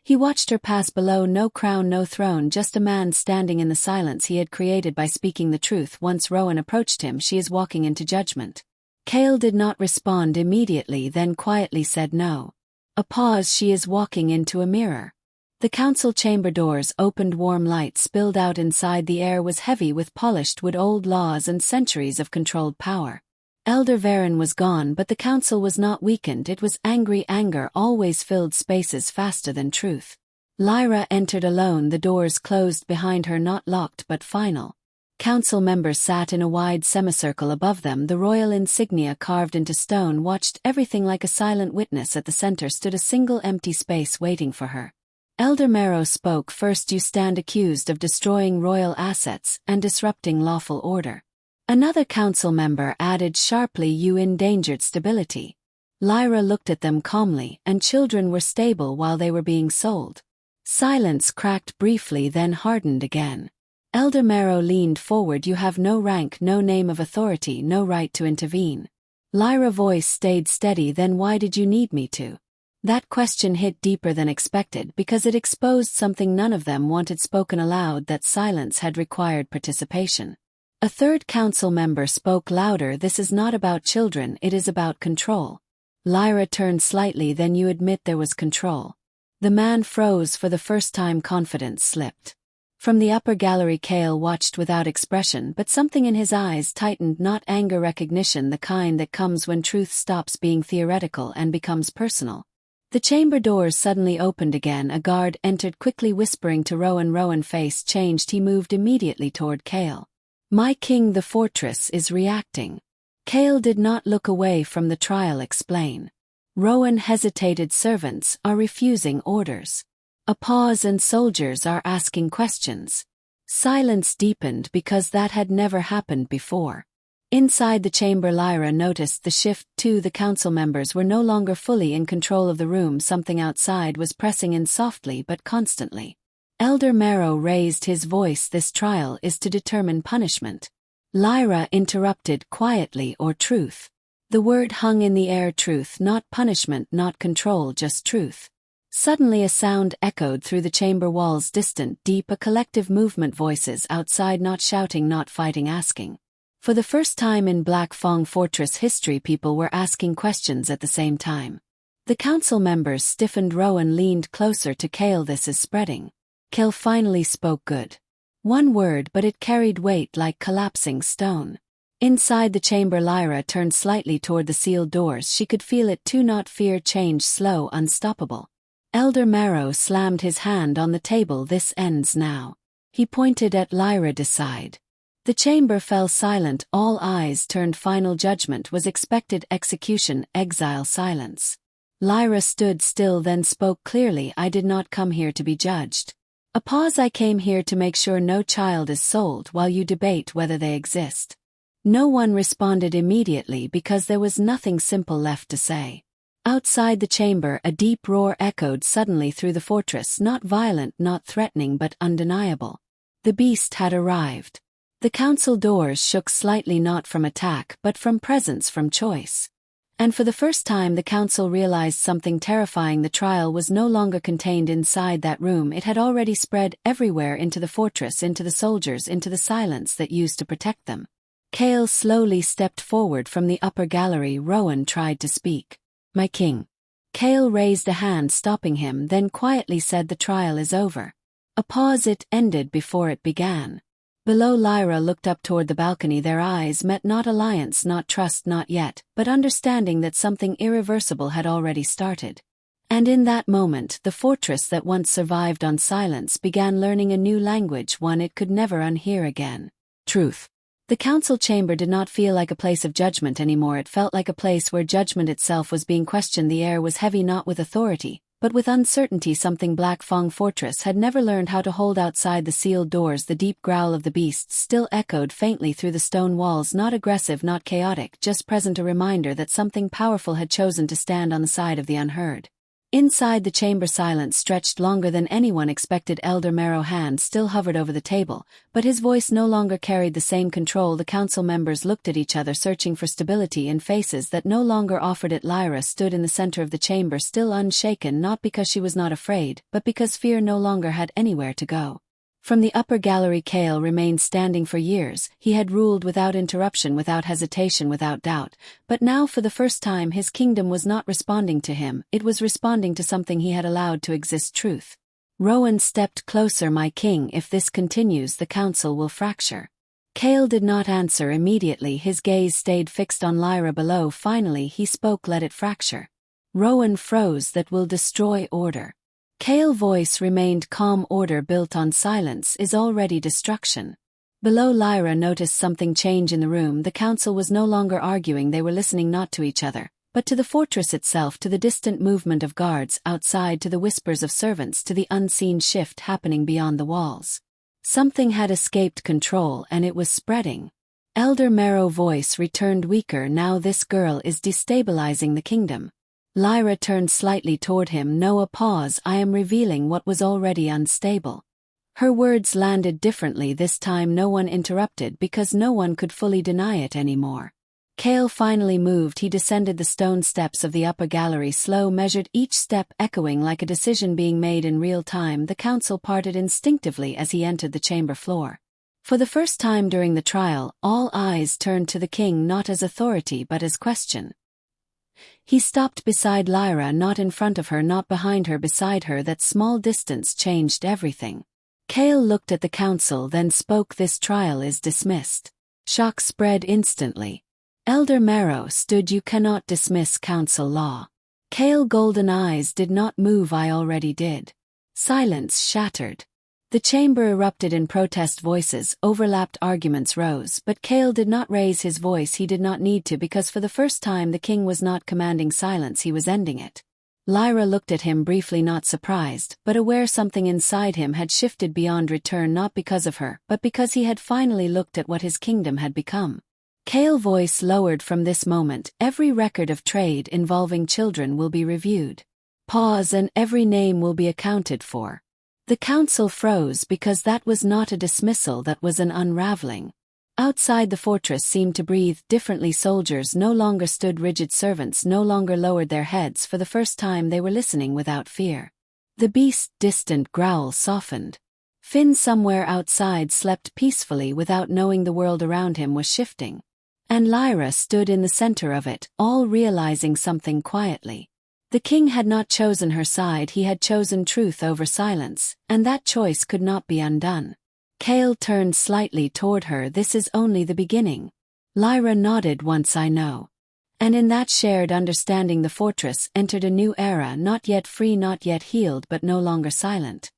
He watched her pass below. No crown, no throne, just a man standing in the silence he had created by speaking the truth. Once Rowan approached him. "She is walking into judgment." Kael did not respond immediately, then quietly said, "No." A pause. "She is walking into a mirror." The council chamber doors opened. Warm light spilled out inside. The air was heavy with polished wood, old laws, and centuries of controlled power. Elder Varen was gone, but the council was not weakened. It was angry. Anger always filled spaces faster than truth. Lyra entered alone. The doors closed behind her, not locked but final. Council members sat in a wide semicircle above them, the royal insignia carved into stone, watched everything like a silent witness. At the center stood a single empty space waiting for her. Elder Marrow spoke first. "You stand accused of destroying royal assets and disrupting lawful order." Another council member added sharply, "You endangered stability." Lyra looked at them calmly. "And children were stable while they were being sold." Silence cracked briefly, then hardened again. Elder Marrow leaned forward. "You have no rank, no name of authority, no right to intervene." Lyra's voice stayed steady. "Then why did you need me to?" That question hit deeper than expected because it exposed something none of them wanted spoken aloud, that silence had required participation. A third council member spoke louder. "This is not about children, it is about control." Lyra turned slightly. "Then you admit there was control?" The man froze for the first time. Confidence slipped. From the upper gallery, Kael watched without expression, but something in his eyes tightened. Not anger, recognition, the kind that comes when truth stops being theoretical and becomes personal. The chamber doors suddenly opened again. A guard entered quickly, whispering to Rowan. Rowan's face changed. He moved immediately toward Kael. "My king, the fortress is reacting." Kael did not look away from the trial. "Explain." Rowan hesitated. "Servants are refusing orders." A pause, and soldiers are asking questions. Silence deepened because that had never happened before. Inside the chamber, Lyra noticed the shift too. The council members were no longer fully in control of the room. Something outside was pressing in softly but constantly. Elder Marrow raised his voice. "This trial is to determine punishment." Lyra interrupted quietly. "Or truth." The word hung in the air. Truth, not punishment, not control, just truth. Suddenly a sound echoed through the chamber walls, distant, deep, a collective movement, voices outside, not shouting, not fighting, asking. For the first time in Black Fang Fortress history, people were asking questions at the same time. The council members stiffened. Rowan leaned closer to Kael. This is spreading. Kael finally spoke. Good. One word, but it carried weight like collapsing stone. Inside the chamber, Lyra turned slightly toward the sealed doors. She could feel it too. Not fear, change, slow, unstoppable. Elder Marrow slammed his hand on the table. This ends now. He pointed at Lyra. Decide. The chamber fell silent. All eyes turned. Final judgment was expected. Execution, exile, silence. Lyra stood still, then spoke clearly. I did not come here to be judged. A pause. I came here to make sure no child is sold while you debate whether they exist. No one responded immediately because there was nothing simple left to say. Outside the chamber, a deep roar echoed suddenly through the fortress, not violent, not threatening, but undeniable. The beast had arrived. The council doors shook slightly, not from attack, but from presence, from choice. And for the first time the council realized something terrifying. The trial was no longer contained inside that room. It had already spread everywhere, into the fortress, into the soldiers, into the silence that used to protect them. Kael slowly stepped forward from the upper gallery. Rowan tried to speak. My king. Kael raised a hand, stopping him, then quietly said, the trial is over. A pause. It ended before it began. Below, Lyra looked up toward the balcony. Their eyes met, not alliance, not trust, not yet, but understanding that something irreversible had already started. And in that moment, the fortress that once survived on silence began learning a new language, one it could never unhear again. Truth. The council chamber did not feel like a place of judgment anymore. It felt like a place where judgment itself was being questioned. The air was heavy, not with authority, but with uncertainty, something Black Fang Fortress had never learned how to hold. Outside the sealed doors, the deep growl of the beast still echoed faintly through the stone walls, not aggressive, not chaotic, just present, a reminder that something powerful had chosen to stand on the side of the unheard. Inside the chamber, silence stretched longer than anyone expected. Elder Marrow's hand still hovered over the table, but his voice no longer carried the same control. The council members looked at each other, searching for stability in faces that no longer offered it. Lyra stood in the center of the chamber, still unshaken, not because she was not afraid, but because fear no longer had anywhere to go. From the upper gallery, Kael remained standing. For years, he had ruled without interruption, without hesitation, without doubt, but now for the first time his kingdom was not responding to him, it was responding to something he had allowed to exist. Truth. Rowan stepped closer. My king, if this continues, the council will fracture. Kael did not answer immediately. His gaze stayed fixed on Lyra below. Finally he spoke. Let it fracture. Rowan froze. That will destroy order. Kael's voice remained calm. Order built on silence is already destruction. Below, Lyra noticed something change in the room. The council was no longer arguing. They were listening, not to each other, but to the fortress itself, to the distant movement of guards outside, to the whispers of servants, to the unseen shift happening beyond the walls. Something had escaped control, and it was spreading. Elder Marrow's voice returned, weaker. Now this girl is destabilizing the kingdom. Lyra turned slightly toward him. No, a pause. I am revealing what was already unstable. Her words landed differently this time. No one interrupted because no one could fully deny it anymore. Kael finally moved. He descended the stone steps of the upper gallery, slow, measured, each step echoing like a decision being made in real time. The council parted instinctively as he entered the chamber floor. For the first time during the trial, all eyes turned to the king, not as authority but as question. He stopped beside Lyra, not in front of her, not behind her, beside her. That small distance changed everything. Kael looked at the council, then spoke. This trial is dismissed. Shock spread instantly. Elder Marrow stood. You cannot dismiss council law. Kael's golden eyes did not move. I already did. Silence shattered. The chamber erupted in protest. Voices, overlapped arguments rose, but Kael did not raise his voice. He did not need to, because for the first time the king was not commanding silence, he was ending it. Lyra looked at him briefly, not surprised, but aware something inside him had shifted beyond return, not because of her, but because he had finally looked at what his kingdom had become. Kael's voice lowered. From this moment, every record of trade involving children will be reviewed. Pause, and every name will be accounted for. The council froze because that was not a dismissal, that was an unraveling. Outside, the fortress seemed to breathe differently. Soldiers no longer stood rigid, servants no longer lowered their heads. For the first time they were listening without fear. The beast's distant growl softened. Finn somewhere outside slept peacefully without knowing the world around him was shifting. And Lyra stood in the center of it, all realizing something quietly. The king had not chosen her side, he had chosen truth over silence, and that choice could not be undone. Kael turned slightly toward her. This is only the beginning. Lyra nodded. Once I know. And in that shared understanding the fortress entered a new era, not yet free, not yet healed, but no longer silent.